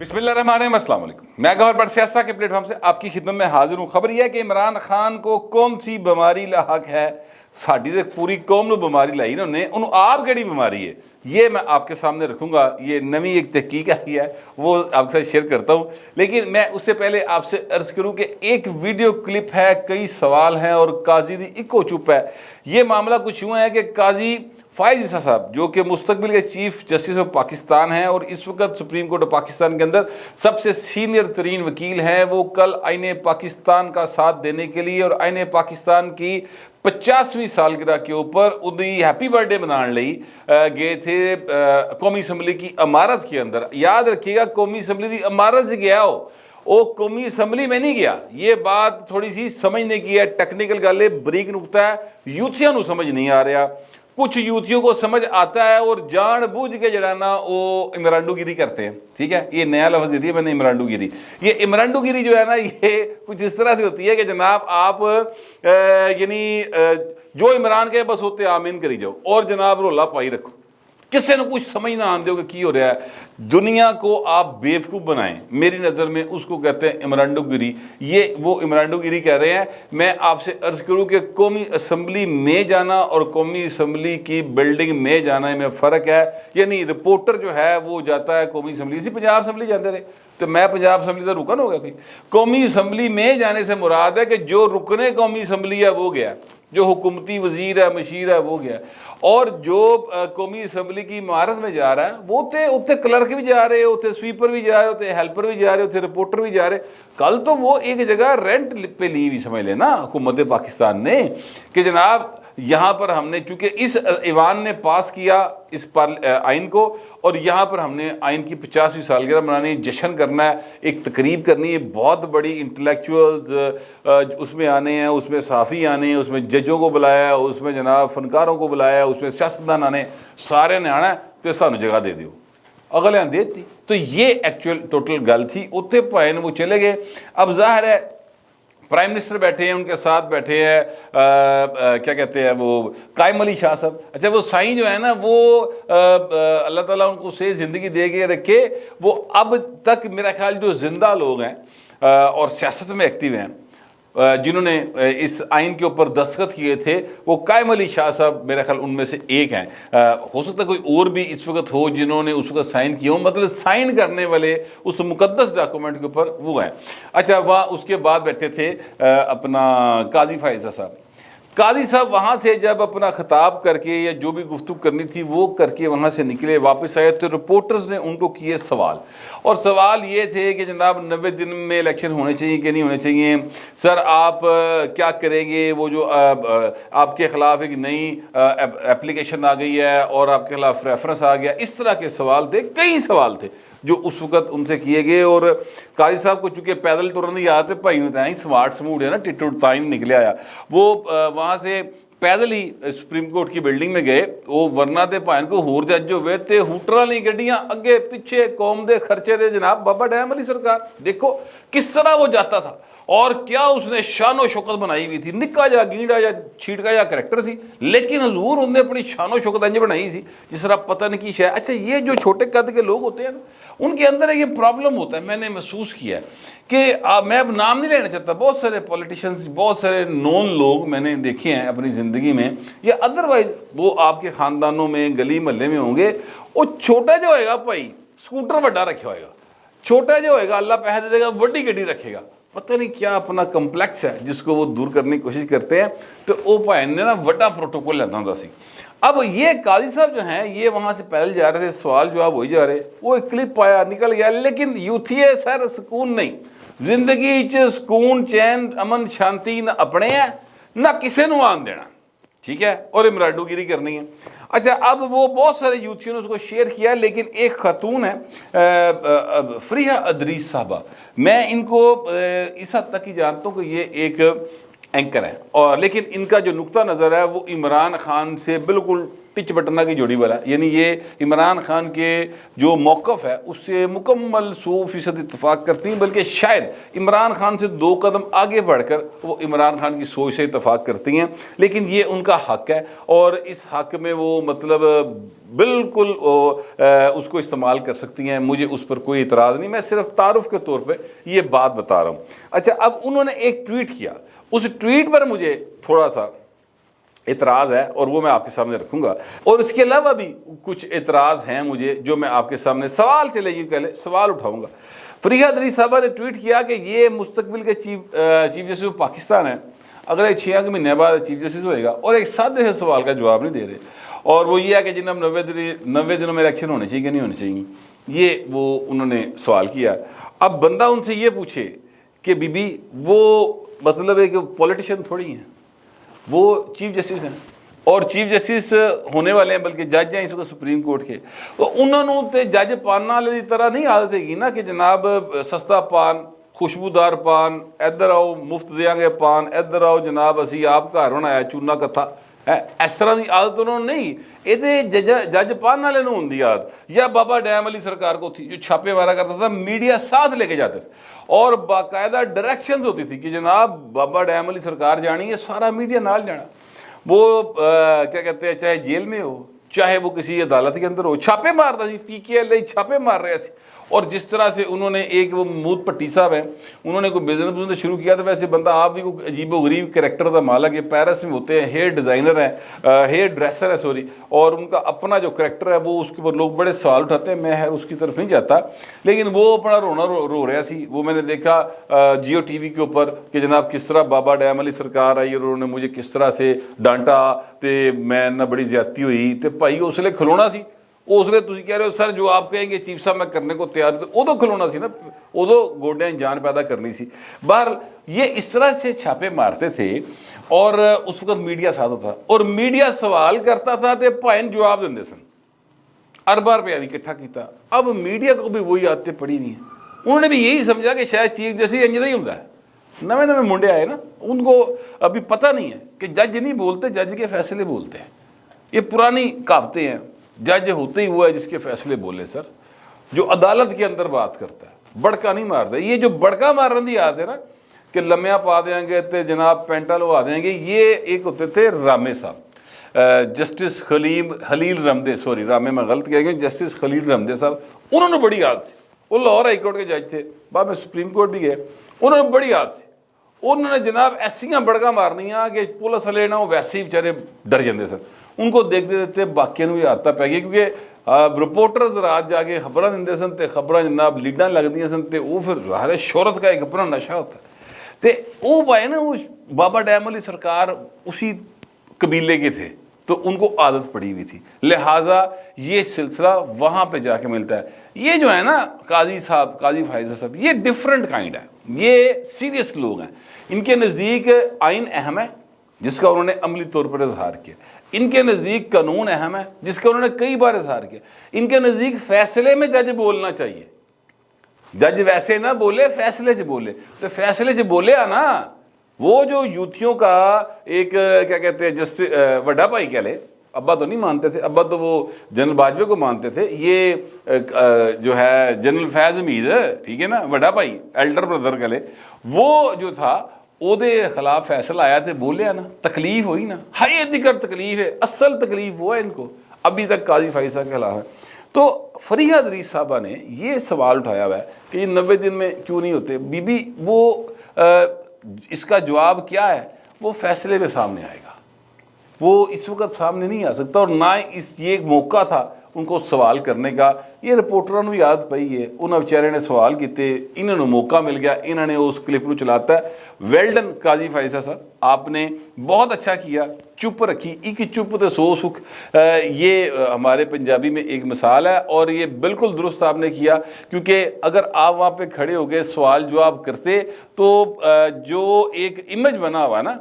بسم اللہ الرحمن الرحیم، السلام علیکم۔ میں گوہر بٹ سیاستہ کے پلیٹ فارم سے آپ کی خدمت میں حاضر ہوں۔ خبر یہ ہے کہ عمران خان کو کون سی بیماری لاحق ہے؟ ساڈی تے پوری قوم نو بیماری لائی نا انہیں، انہوں آپ کیڑی بیماری ہے یہ میں آپ کے سامنے رکھوں گا۔ یہ نوی ایک تحقیق آئی ہے، وہ آپ کے ساتھ شیئر کرتا ہوں، لیکن میں اس سے پہلے آپ سے عرض کروں کہ ایک ویڈیو کلپ ہے، کئی سوال ہیں اور قاضی دی اکو چپ ہے۔ یہ معاملہ کچھ ہوا ہے کہ قاضی فائز عیسیٰ صاحب جو کہ مستقبل کے چیف جسٹس آف پاکستان ہیں اور اس وقت سپریم کورٹ آف پاکستان کے اندر سب سے سینئر ترین وکیل ہیں، وہ کل آئین پاکستان کا ساتھ دینے کے لیے اور آئین پاکستان کی 50ویں سالگرہ کے اوپر ادی ہیپی برتھ ڈے منان لئی گئے تھے قومی اسمبلی کی عمارت کے اندر۔ یاد رکھیے گا، قومی اسمبلی کی عمارت سے گیا ہو، وہ قومی اسمبلی میں نہیں گیا۔ یہ بات تھوڑی سی سمجھنے کی ہے، ٹیکنیکل گل ہے، بریک نقطہ ہے، یوتھیاں نو سمجھ نہیں آ رہا۔ کچھ یوتھیوں کو سمجھ آتا ہے اور جان بوجھ کے جڑا نا وہ عمرانڈو گیری کرتے ہیں، ٹھیک ہے؟ یہ نیا لفظ دے دیا میں نے، عمرانڈو گیری۔ یہ عمرانڈو گیری جو ہے نا، یہ کچھ اس طرح سے ہوتی ہے کہ جناب آپ یعنی جو عمران کے بس ہوتے آمین کری جاؤ اور جناب رولا پائی رکھو، کسی نے کچھ سمجھ نہ آن دے کہ کی ہو رہا ہے۔ دنیا کو آپ بیوقوف بنائیں، میری نظر میں اس کو کہتے ہیں عمرانڈو گیری۔ یہ وہ عمرانڈو گیری کہہ رہے ہیں۔ میں آپ سے عرض کروں کہ قومی اسمبلی میں جانا اور قومی اسمبلی کی بلڈنگ میں جانا میں فرق ہے۔ یعنی رپورٹر جو ہے وہ جاتا ہے قومی اسمبلی، اسی پنجاب اسمبلی جاتے رہے تو میں پنجاب اسمبلی کا رکن ہو گیا کوئی؟ قومی اسمبلی میں جانے سے مراد ہے کہ جو رکن قومی اسمبلی ہے وہ گیا، جو حکومتی وزیر ہے، مشیر ہے، وہ گیا، اور جو قومی اسمبلی کی عمارت میں جا رہا ہے وہ اتنے کلرک بھی جا رہے، اتنے سویپر بھی جا رہے، اتنے ہیلپر بھی جا رہے، اتنے رپورٹر بھی جا رہے۔ کل تو وہ ایک جگہ رینٹ پہ لی ہوئی سمجھ لیں نا حکومت پاکستان نے کہ جناب یہاں پر ہم نے، چونکہ اس ایوان نے پاس کیا اس آئین کو، اور یہاں پر ہم نے آئین کی 50ویں سالگرہ منانی، جشن کرنا ہے، ایک تقریب کرنی ہے بہت بڑی، انٹلیکچوئلز اس میں آنے ہیں، اس میں صحافی آنے ہیں، اس میں ججوں کو بلایا ہے، اس میں جناب فنکاروں کو بلایا ہے، اس میں سیاستدان آنے، سارے نے آنا ہے تو سانو جگہ دے دیو، اگلے دیتی۔ تو یہ ایکچوئل ٹوٹل گل تھی۔ اتنے پائے وہ چلے گئے۔ اب ظاہر ہے پرائم منسٹر بیٹھے ہیں، ان کے ساتھ بیٹھے ہیں کیا کہتے ہیں وہ قائم علی شاہ صاحب۔ اچھا وہ سائیں جو ہے نا، وہ اللہ تعالیٰ ان کو صحیح زندگی دے کے رکھے، وہ اب تک میرا خیال جو زندہ لوگ ہیں اور سیاست میں ایکٹیو ہیں جنہوں نے اس آئین کے اوپر دستخط کیے تھے، وہ قائم علی شاہ صاحب میرا خیال ان میں سے ایک ہیں۔ ہو سکتا ہے کوئی اور بھی اس وقت ہو جنہوں نے اس وقت سائن کیا ہو، مطلب سائن کرنے والے اس مقدس ڈاکومنٹ کے اوپر وہ ہیں۔ اچھا وہاں اس کے بعد بیٹھے تھے اپنا قاضی فائز صاحب۔ قاضی صاحب وہاں سے جب اپنا خطاب کر کے یا جو بھی گفتگو کرنی تھی وہ کر کے وہاں سے نکلے، واپس آئے تو رپورٹرز نے ان کو کیے سوال، اور سوال یہ تھے کہ جناب 90 دن میں الیکشن ہونے چاہیے کہ نہیں ہونے چاہیے، سر آپ کیا کریں گے، وہ جو آپ کے خلاف ایک نئی اپلیکیشن آ گئی ہے اور آپ کے خلاف ریفرنس آ گیا، اس طرح کے سوال تھے، کئی سوال تھے جو اس وقت ان سے کیے گئے۔ اور قاضی صاحب کو چونکہ پیدل ٹرن دی عادت ہے، بھائی نے سمارٹ سموڈ ہے نا، ٹٹو ٹائم نکلے آیا، وہ وہاں سے پیدل ہی سپریم کورٹ کی بلڈنگ میں گئے، وہ ورنہ تے بھائن کو ہور جج ہوئے تے ہوٹر والی گڈیاں اگے پیچھے قوم دے خرچے دے جناب بابا ڈیم علی سرکار۔ دیکھو کس طرح وہ جاتا تھا اور کیا اس نے شان و شوکت بنائی ہوئی تھی، نکا جا گینڈا یا چھیٹکا یا کریکٹر سی، لیکن حضور انہوں نے اپنی شان و شوکت انج بنائی سی جس طرح پتہ نہیں کی شے۔ اچھا یہ جو چھوٹے قد کے لوگ ہوتے ہیں نا، ان کے اندر یہ پرابلم ہوتا ہے، میں نے محسوس کیا ہے کہ میں اب نام نہیں لینا چاہتا، بہت سارے پولیٹیشنز، بہت سارے نون لوگ میں نے دیکھے ہیں اپنی زندگی میں یا ادروائز وہ آپ کے خاندانوں میں گلی محلے میں ہوں گے، وہ چھوٹا جو ہوئے گا بھائی سکوٹر وڈا رکھا ہوئے گا، چھوٹا جو ہوئے گا اللہ پیسے دے گا وڈی گڈی رکھے گا، پتہ نہیں کیا اپنا کمپلیکس ہے جس کو وہ دور کرنے کی کوشش کرتے ہیں۔ تو وہ بھائی نے نا وڈا پروٹوکول لینا ہوتا سی۔ اب یہ قاضی صاحب جو ہیں یہ وہاں سے پیدل جا رہے تھے، سوال جواب ہوئی جا رہے، وہ ایک کلپ آیا نکل گیا، لیکن یوتھیے سر سکون نہیں، زندگی چ سکون چین امن شانتی نہ اپنے ہیں نہ کسی نو آن دینا، ٹھیک ہے، اور عمرانڈو گیری کرنی ہے۔ اچھا اب وہ بہت سارے یوتھیوں نے اس کو شیئر کیا، لیکن ایک خاتون ہے فریحہ ادریس صاحبہ، میں ان کو اس حد تک ہی جانتا ہوں کہ یہ ایک اینکر ہیں، اور لیکن ان کا جو نقطہ نظر ہے وہ عمران خان سے بالکل ٹچ بٹنا کی جوڑی والا ہے، یعنی یہ عمران خان کے جو موقف ہے اس سے مکمل 100% اتفاق کرتی ہیں، بلکہ شاید عمران خان سے 2 قدم آگے بڑھ کر وہ عمران خان کی سوچ سے اتفاق کرتی ہیں، لیکن یہ ان کا حق ہے اور اس حق میں وہ مطلب بالکل اس کو استعمال کر سکتی ہیں، مجھے اس پر کوئی اعتراض نہیں، میں صرف تعارف کے طور پہ یہ بات بتا رہا ہوں۔ اچھا، اب انہوں نے ایک ٹویٹ کیا، اس ٹویٹ پر مجھے تھوڑا سا اعتراض ہے اور وہ میں آپ کے سامنے رکھوں گا، اور اس کے علاوہ بھی کچھ اعتراض ہیں مجھے جو میں آپ کے سامنے سوال چلے یہ پہلے سوال اٹھاؤں گا۔ فریحہ دری صاحبہ نے ٹویٹ کیا کہ یہ مستقبل کے چیف جسٹس آف پاکستان ہے، اگر ایک 6 مہینے بعد چیف جسٹس ہوئے گا، اور ایک سادے سے سوال کا جواب نہیں دے رہے، اور وہ یہ ہے کہ جناب 90 دنوں میں الیکشن ہونے چاہیے کہ نہیں ہونے چاہیے، یہ وہ انہوں نے سوال کیا۔ اب بندہ ان سے یہ پوچھے کہ بی بی وہ مطلب ہے کہ پولیٹیشین تھوڑی ہیں، وہ چیف جسٹس ہیں اور چیف جسٹس ہونے والے ہیں، بلکہ جج ہیں اس وقت سپریم کورٹ کے، تو انہوں نے تے جج پاننا والی طرح نہیں عادت ہے نا کہ جناب سستا پان، خوشبودار پان، ادھر آؤ مفت دیاں گے پان، ادھر آؤ جناب اسی آپ گھر بنایا چونا کتھا، اس طرح کی عادت انہوں نے نہیں، یہ جج پان والے ہوں دی عادت، یا بابا ڈیم علی سرکار کو تھی جو چھاپے مارا کرتا تھا، میڈیا ساتھ لے کے جاتے تھے اور باقاعدہ ڈائریکشنز ہوتی تھی کہ جناب بابا ڈیم علی سرکار جانی ہے، سارا میڈیا نال جانا، وہ کیا کہتے ہیں چاہے جیل میں ہو چاہے وہ کسی عدالت کے اندر ہو، چھاپے مارتا سی، پی کے ایل اے چھاپے مار رہے سی۔ اور جس طرح سے انہوں نے ایک وہ محمود پٹی صاحب ہیں، انہوں نے کوئی بزنس شروع کیا تھا، ویسے بندہ آپ بھی کوئی عجیب و غریب کریکٹر تھا، مالک یہ پیرس میں ہوتے ہیں، ہیئر ڈیزائنر ہیں، ہیئر ڈریسر ہے سوری، اور ان کا اپنا جو کریکٹر ہے وہ اس کے اوپر لوگ بڑے سوال اٹھاتے ہیں، میں اس کی طرف نہیں جاتا، لیکن وہ اپنا رونا رو رہا سی، وہ میں نے دیکھا جیو ٹی وی کے اوپر کہ جناب کس طرح بابا ڈیم علی سرکار آئی اور انہوں نے مجھے کس طرح سے ڈانٹا تے میں نہ بڑی زیادتی ہوئی تے بھائی اس لیے کھلونا سی، اس لیے تھی کہہ رہے ہو سر جو آپ کہیں گے چیف صاحب میں کرنے کو تیار تھے، ادو کھلونا سی نا، ادو گوڈیاں جان پیدا کرنی سی۔ بہرحال یہ اس طرح سے چھاپے مارتے تھے اور اس وقت میڈیا ساتھ تھا اور میڈیا سوال کرتا تھا تے پائن جواب دیں سن، اربا روپیہ بھی اکٹھا کیتا۔ اب میڈیا کو بھی وہی عادتیں پڑی نہیں ہیں، انہوں نے بھی یہی سمجھا کہ شاید چیف جیسے انجدہ ہی ہوتا ہے، نوے منڈے آئے نا، ان کو ابھی پتہ نہیں ہے کہ جج نہیں بولتے، جج کے فیصلے بولتے ہیں، یہ پرانی کہاوتیں ہیں، جج ہوتے ہی ہوا ہے جس کے فیصلے بولے سر، جو عدالت کے اندر بات کرتا ہے، بڑکا نہیں مارتا۔ یہ جو بڑکا مارن دی آتے نا کہ لمیاں پا دیں گے تے جناب پینٹا لوا دیں گے، یہ ایک ہوتے تھے رامے صاحب، جسٹس خلیل رمدے، سوری رامے میں غلط کہہ گیا، جسٹس خلیل رمدے صاحب، انہوں نے بڑی عادت تھی، وہ لاہور ہائی کورٹ کے جج تھے، بعد میں سپریم کورٹ بھی گئے، انہوں نے بڑی عادت تھی، انہوں نے جناب ایسیاں بڑکا مارنیاں کہ پولیس والے نا وہ ویسے ہی بیچارے ڈر جاندے سر، ان کو دیکھتے دیکھتے باقیوں بھی عادتیں پی گئی، کیونکہ رپورٹرز رات جا کے خبراں دندے سن تے خبراں جناب لیڈاں لگدیاں سن تے وہ پھر ظاہر شہرت کا ایک اپنا نشہ ہوتا ہے تے وہ پائے نا وہ بابا ڈیم علی سرکار اسی قبیلے کے تھے تو ان کو عادت پڑی ہوئی تھی، لہٰذا یہ سلسلہ وہاں پہ جا کے ملتا ہے۔ یہ جو ہے نا قاضی فائز صاحب، یہ ڈفرینٹ کائنڈ ہے، یہ سیریس لوگ ہیں، ان کے نزدیک آئین اہم ہے جس کا انہوں نے عملی طور پر اظہار کیا، ان کے نزدیک قانون اہم ہے جس کا انہوں نے کئی بار اظہار کیا، ان کے نزدیک فیصلے میں جج بولنا چاہیے، جج ویسے نہ بولے فیصلے سے بولے، تو فیصلے سے بولے نا، وہ جو یوتھیوں کا ایک کیا کہتے ہیں وڈا بھائی کہہ لے، ابا تو نہیں مانتے تھے، ابا تو وہ جنرل باجوے کو مانتے تھے، یہ جو ہے جنرل فیض حمید، ٹھیک ہے نا، وڈا بھائی ایلڈر بردر کہہ لے، وہ جو تھا او دے خلاف فیصلہ آیا تھے، بولے نا، تکلیف ہوئی نا، ہائی دیگر تکلیف ہے، اصل تکلیف وہ ہے ان کو، ابھی تک قاضی فائز صاحب کے خلاف ہے۔ تو فریحہ دری صاحبہ نے یہ سوال اٹھایا ہوا ہے کہ یہ 90 دن میں کیوں نہیں ہوتے، بی بی وہ اس کا جواب کیا ہے وہ فیصلے میں سامنے آئے گا، وہ اس وقت سامنے نہیں آ سکتا، اور نہ یہ ایک موقع تھا ان کو سوال کرنے کا، یہ رپورٹروں نے بھی عادت پئی ہے، انہوں بیچارے نے سوال کیتے، انہوں نے موقع مل گیا، انہوں نے اس کلپ کو چلاتا ہے۔ ویل ڈن قاضی فائز صاحب، آپ نے بہت اچھا کیا، چپ رکھی، ایک چپ تے سو سکھ، یہ ہمارے پنجابی میں ایک مثال ہے، اور یہ بالکل درست آپ نے کیا، کیونکہ اگر آپ وہاں پہ کھڑے ہو گئے سوال جواب کرتے تو جو ایک امیج بنا ہوا نا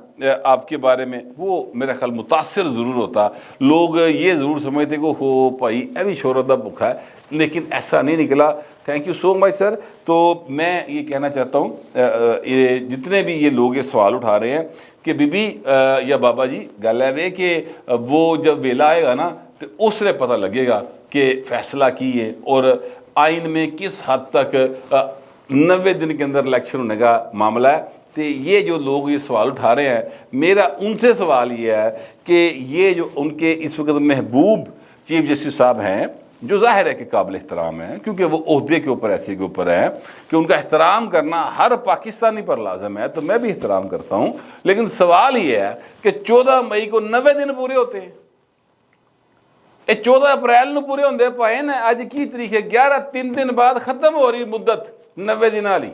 آپ کے بارے میں، وہ میرا خیال متاثر ضرور ہوتا، لوگ یہ ضرور سمجھتے کہ ہو بھائی اے بھی شہرت دا بھکھا ہے، لیکن ایسا نہیں نکلا. تھینک یو سو مچ سر. تو میں یہ کہنا چاہتا ہوں یہ جتنے بھی یہ لوگ یہ سوال اٹھا رہے ہیں کہ بی بی یا بابا جی گل ہے کہ وہ جب ویلا آئے گا نا تو اس لیے پتہ لگے گا کہ فیصلہ کی ہے اور آئین میں کس حد تک 90 دن کے اندر الیکشن ہونے کا معاملہ ہے. تو یہ جو لوگ یہ سوال اٹھا رہے ہیں, میرا ان سے سوال یہ ہے کہ یہ جو ان کے اس وقت محبوب چیف جسٹس صاحب ہیں, جو ظاہر ہے کہ قابل احترام ہیں کیونکہ وہ عہدے کے اوپر ایسے کے اوپر ہیں کہ ان کا احترام کرنا ہر پاکستانی پر لازم ہے, تو میں بھی احترام کرتا ہوں. لیکن سوال یہ ہے کہ 14 مئی کو 90 دن پورے ہوتے ہیں, 14 اپریل نو پورے ہوندے پائے نا, اج کی تاریخ ہے 11, 3 دن بعد ختم ہو رہی مدت 90 دن والی.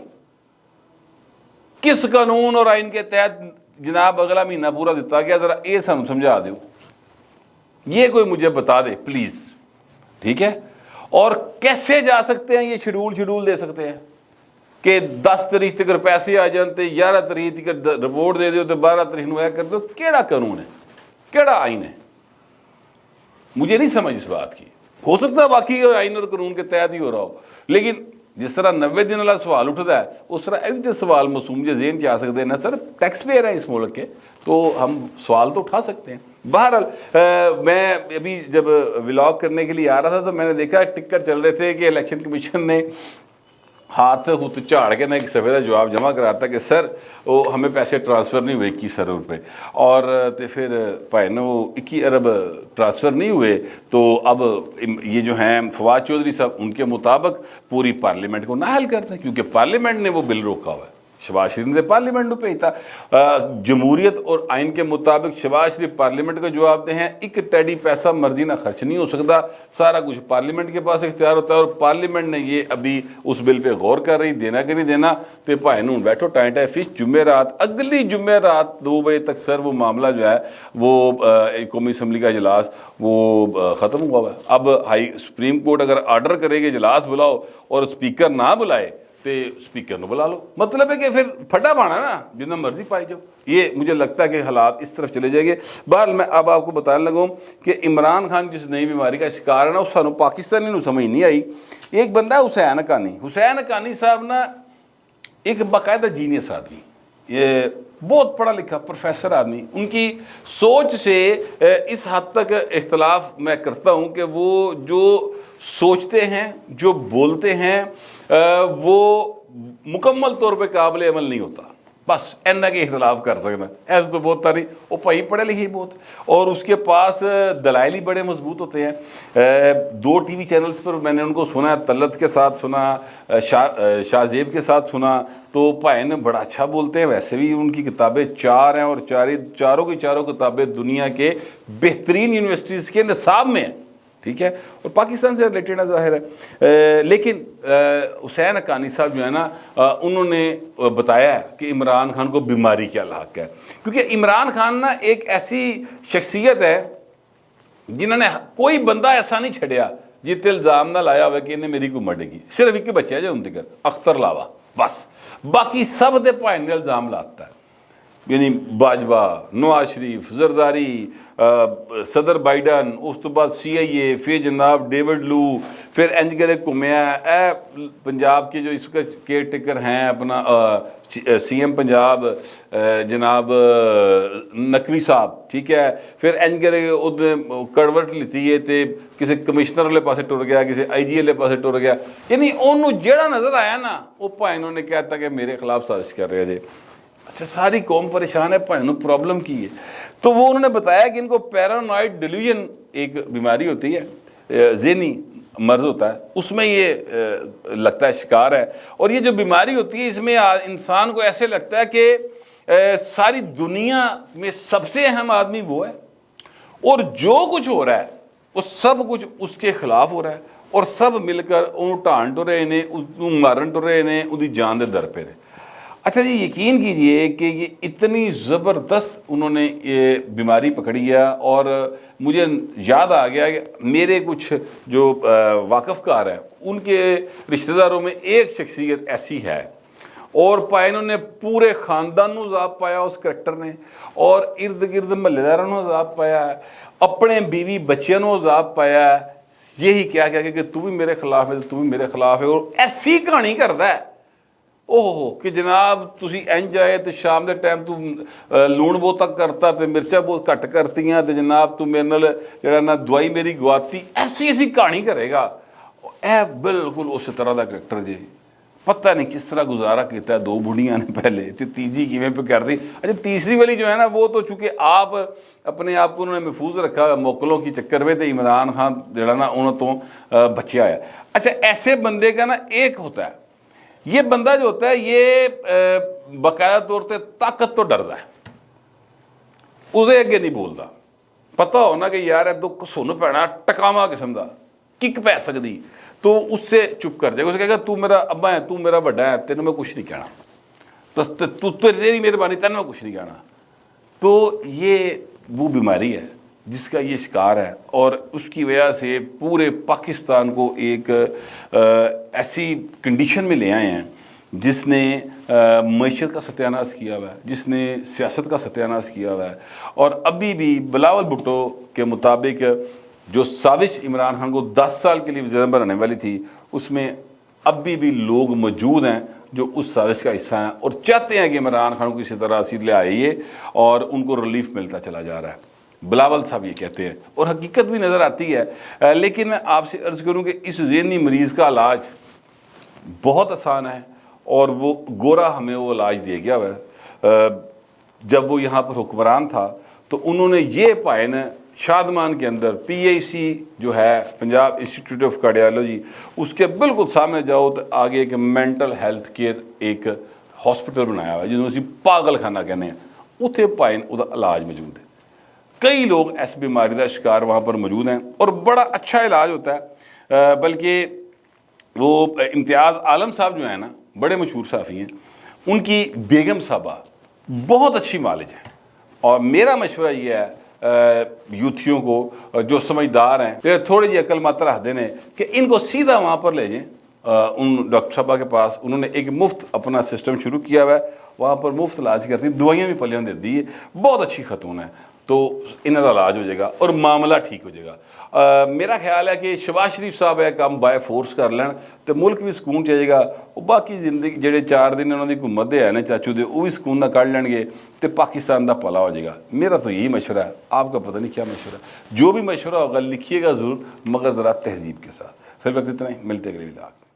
کس قانون اور آئین کے تحت جناب اگلا مہینہ پورا دیتا گیا, ذرا یہ سن سمجھا دو, یہ کوئی مجھے بتا دے پلیز. ٹھیک ہے, اور کیسے جا سکتے ہیں یہ شیڈول دے سکتے ہیں کہ 10 تاریخ تک پیسے آ جانتے, 11 تاریخ تک رپورٹ دے دو تو 12 تاریخ نو کر دو. کیڑا قانون ہے, کیڑا آئین ہے, مجھے نہیں سمجھ اس بات کی. ہو سکتا ہے باقی آئین اور قانون کے تحت ہی ہو رہا ہو, لیکن جس طرح 90 دن والا سوال اٹھتا ہے اس طرح ایک سوال معصوم جو ذہن چاہ سکتے ہیں نا سر, ٹیکس پیئر ہیں اس ملک کے, تو ہم سوال تو اٹھا سکتے ہیں. بہرحال میں ابھی جب ولاگ کرنے کے لیے آ رہا تھا تو میں نے دیکھا ٹکٹ چل رہے تھے کہ الیکشن کمیشن نے ہاتھ جھاڑ کے نا ایک صفحہ جواب جمع کراتا کہ سر وہ ہمیں پیسے ٹرانسفر نہیں ہوئے 21 ارب روپے, اور پھر بھائی نے وہ 21 ارب ٹرانسفر نہیں ہوئے. تو اب یہ جو ہیں فواد چودھری صاحب, ان کے مطابق پوری پارلیمنٹ کو نااہل کرتے ہیں کیونکہ پارلیمنٹ نے وہ بل روکا ہوا ہے. شہباز شریف نے پارلیمنٹ کو بھیجتا. جمہوریت اور آئین کے مطابق شہباز شریف پارلیمنٹ کو جواب دے ہیں, ایک ٹیڈی پیسہ مرضی نہ خرچ نہیں ہو سکتا, سارا کچھ پارلیمنٹ کے پاس اختیار ہوتا ہے. اور پارلیمنٹ نے یہ ابھی اس بل پہ غور کر رہی, دینا کہ نہیں دینا. تو بھائی نوں بیٹھو ٹائم فش جمعرات, اگلی جمعرات 2 بجے تک سر وہ معاملہ جو ہے وہ قومی اسمبلی کا اجلاس وہ ختم ہوا ہوا ہے. اب سپریم کورٹ اگر آرڈر کرے کہ اجلاس بلاؤ اور اسپیکر نہ بلائے تو اسپیکر نو بلا لو, مطلب ہے کہ پھر پھٹا پانا نا جتنا مرضی پائی جاؤ. یہ مجھے لگتا ہے کہ حالات اس طرف چلے جائیں گے. بہرحال میں اب آپ کو بتانے لگا ہوں کہ عمران خان جس نئی بیماری کا شکار ہے نا, اس سانو پاکستانی نو سمجھ نہیں آئی. ایک بندہ ہے حسین حقانی صاحب نا, ایک باقاعدہ جینیس آدمی, یہ بہت پڑھا لکھا پروفیسر آدمی. ان کی سوچ سے اس حد تک اختلاف میں کرتا ہوں کہ وہ جو سوچتے ہیں, جو بولتے ہیں, وہ مکمل طور پہ قابل عمل نہیں ہوتا. بس اینا کے اختلاف کر سکنا ایسا تو بہت تاری, وہ بھائی پڑھے لکھے بہت, اور اس کے پاس دلائل ہی بڑے مضبوط ہوتے ہیں. 2 ٹی وی چینلز پر میں نے ان کو سنا, طلعت کے ساتھ سنا, شاہ زیب کے ساتھ سنا, تو بھائی نے بڑا اچھا بولتے ہیں. ویسے بھی ان کی کتابیں 4 ہیں, اور چاروں کی چاروں کتابیں دنیا کے بہترین یونیورسٹیز کے نصاب میں ہیں. ٹھیک ہے, اور پاکستان سے ریلیٹڈ ہے ظاہر ہے. لیکن حسین حقانی صاحب جو ہے نا, انہوں نے بتایا ہے کہ عمران خان کو بیماری کیا لاحق ہے. کیونکہ عمران خان نا ایک ایسی شخصیت ہے جنہوں نے کوئی بندہ ایسا نہیں چھڑیا جیتے الزام نہ لایا ہوا کہ انہیں میری کو مڑے گی. صرف ایک بچہ ہے جو ان کے اختر لاوا, بس باقی سب دے پائن نے الزام لاتا ہے. یعنی باجوہ, نواز شریف, زرداری, صدر بائیڈن, اس تو بعد CIA, پھر جناب ڈیوڈ لو, پھر انج کرے گھومیا اے پنجاب کے جو اس کا کیئر ٹیکر ہیں اپنا CM پنجاب جناب نقوی صاحب. ٹھیک ہے, پھر انج کرے کڑوٹ لیتی ہے تے کسی کمشنر والے پاسے ٹر گیا, کسی IG والے پاسے ٹر گیا. یعنی انہوں جیڑا نظر آیا نا, وہ بھائی انہوں نے کہتا کہ میرے خلاف سازش کر رہے تھے. اچھا, ساری قوم پریشان ہے, بھائی پرابلم کی ہے. تو وہ انہوں نے بتایا کہ ان کو پیرانوائڈ ڈیلیوژن ایک بیماری ہوتی ہے, ذہنی مرض ہوتا ہے, اس میں یہ لگتا ہے شکار ہے. اور یہ جو بیماری ہوتی ہے اس میں انسان کو ایسے لگتا ہے کہ ساری دنیا میں سب سے اہم آدمی وہ ہے, اور جو کچھ ہو رہا ہے وہ سب کچھ اس کے خلاف ہو رہا ہے, اور سب مل کر انہوں ٹھان ٹر رہے ہیں, انہوں مارن ٹر رہے ہیں, انہوں جان دے در پہ رہے. اچھا جی, یقین کیجئے کہ یہ اتنی زبردست انہوں نے یہ بیماری پکڑی ہے. اور مجھے یاد آ گیا کہ میرے کچھ جو واقف کار ہیں ان کے رشتہ داروں میں ایک شخصیت ایسی ہے, اور پائے انہوں نے پورے خاندان نو عذاب پایا اس کریکٹر نے, اور ارد گرد محلے داروں نو عذاب پایا ہے, اپنے بیوی بچیاں نو عذاب پایا ہے. یہی کیا کہ تو بھی میرے خلاف ہے تو بھی میرے خلاف ہے، اور ایسی کہانی کرتا ہے کہ جناب تسی انج آئے تو شام دے ٹائم تو لون بہت تک کرتا تے مرچا بہت گھٹ کرتیاں تے جناب تو میرے نال جڑا نا دوائی میری گواتی، ایسی کہانی کرے گا۔ اے بالکل اس طرح دا کریکٹر جی، پتہ نہیں کس طرح گزارا کیتا ہے دو بڑھیاں نے پہلے تے تیجی کیویں پہ کر دی۔ اچھا تیسری والی جو ہے نا وہ تو چونکہ آپ اپنے آپ کو انہوں نے محفوظ رکھا موکلوں کی چکر میں، تے عمران خان جڑا نا انہوں تو بچیا ہے۔ اچھا ایسے بندے کا نا ایک ہوتا ہے، یہ بندہ جو ہوتا ہے یہ باقاعدہ طور پہ طاقت تو ڈردا ہے، اسے اگے نہیں بولتا، پتہ ہونا کہ یار تو سن پینا ٹکاوا قسم دا کک پی سکتی، تو اس سے چپ کر جائے، اسے کہے گا تو میرا ابا ہے، تو میرا بڑا ہے، تینوں میں کچھ نہیں کہنا، تو تیری مہربانی تینوں میں کچھ نہیں کہنا۔ تو یہ وہ بیماری ہے جس کا یہ شکار ہے، اور اس کی وجہ سے پورے پاکستان کو ایک ایسی کنڈیشن میں لے آئے ہیں جس نے معیشت کا ستیہ ناش کیا ہوا ہے، جس نے سیاست کا ستیہ ناش کیا ہوا ہے، اور ابھی بھی بلاول بھٹو کے مطابق جو سازش عمران خان کو 10 سال کے لیے وزیر اعظم بنانے والی تھی، اس میں ابھی بھی لوگ موجود ہیں جو اس سازش کا حصہ ہیں اور چاہتے ہیں کہ عمران خان کو اسی طرح سے لے آئیے، اور ان کو ریلیف ملتا چلا جا رہا ہے۔ بلاول صاحب یہ کہتے ہیں اور حقیقت بھی نظر آتی ہے، لیکن میں آپ سے عرض کروں کہ اس ذہنی مریض کا علاج بہت آسان ہے، اور وہ گورا ہمیں وہ علاج دے گیا ہے۔ جب وہ یہاں پر حکمران تھا تو انہوں نے یہ پائن شادمان کے اندر PIC جو ہے پنجاب انسٹیٹیوٹ آف کارڈیالوجی، اس کے بالکل سامنے جاؤ تو آگے ایک مینٹل ہیلتھ کیئر ایک ہاسپٹل بنایا ہوا ہے جنہوں نے پاگل خانہ کہنے ہیں، اتنے پائن وہ علاج موجود ہے۔ کئی لوگ ایس بیماری کا شکار وہاں پر موجود ہیں اور بڑا اچھا علاج ہوتا ہے، بلکہ وہ امتیاز عالم صاحب جو ہیں نا بڑے مشہور صحافی ہیں، ان کی بیگم صاحبہ بہت اچھی مالج ہے، اور میرا مشورہ یہ ہے یوتھیوں کو جو سمجھدار ہیں تھوڑی جی عقل مت رکھ دینے کہ ان کو سیدھا وہاں پر لے جائیں ان ڈاکٹر صاحبہ کے پاس۔ انہوں نے ایک مفت اپنا سسٹم شروع کیا ہوا ہے، وہاں پر مفت علاج کرتی ہیں، دوائیاں بھی پلیوں دے دی ہے، بہت اچھی خاتون ہے، تو انہوں کا علاج ہو جائے گا اور معاملہ ٹھیک ہو جائے گا۔ میرا خیال ہے کہ شہباز شریف صاحب ہے کام بائی فورس کر لین تو ملک بھی سکون چاہیے گا، اور باقی زندگی جڑے 4 دن انہوں کی حکومت دے ہیں چاچو دے وہ بھی سکون نہ کر لین گے تو پاکستان دا پلا ہو جائے گا۔ میرا تو یہی مشورہ ہے، آپ کا پتہ نہیں کیا مشورہ ہے، جو بھی مشورہ ہوگا لکھیے گا ضرور، مگر ذرا تہذیب کے ساتھ۔ پھر وقت اتنا ہی، ملتے اگلے ولاگ۔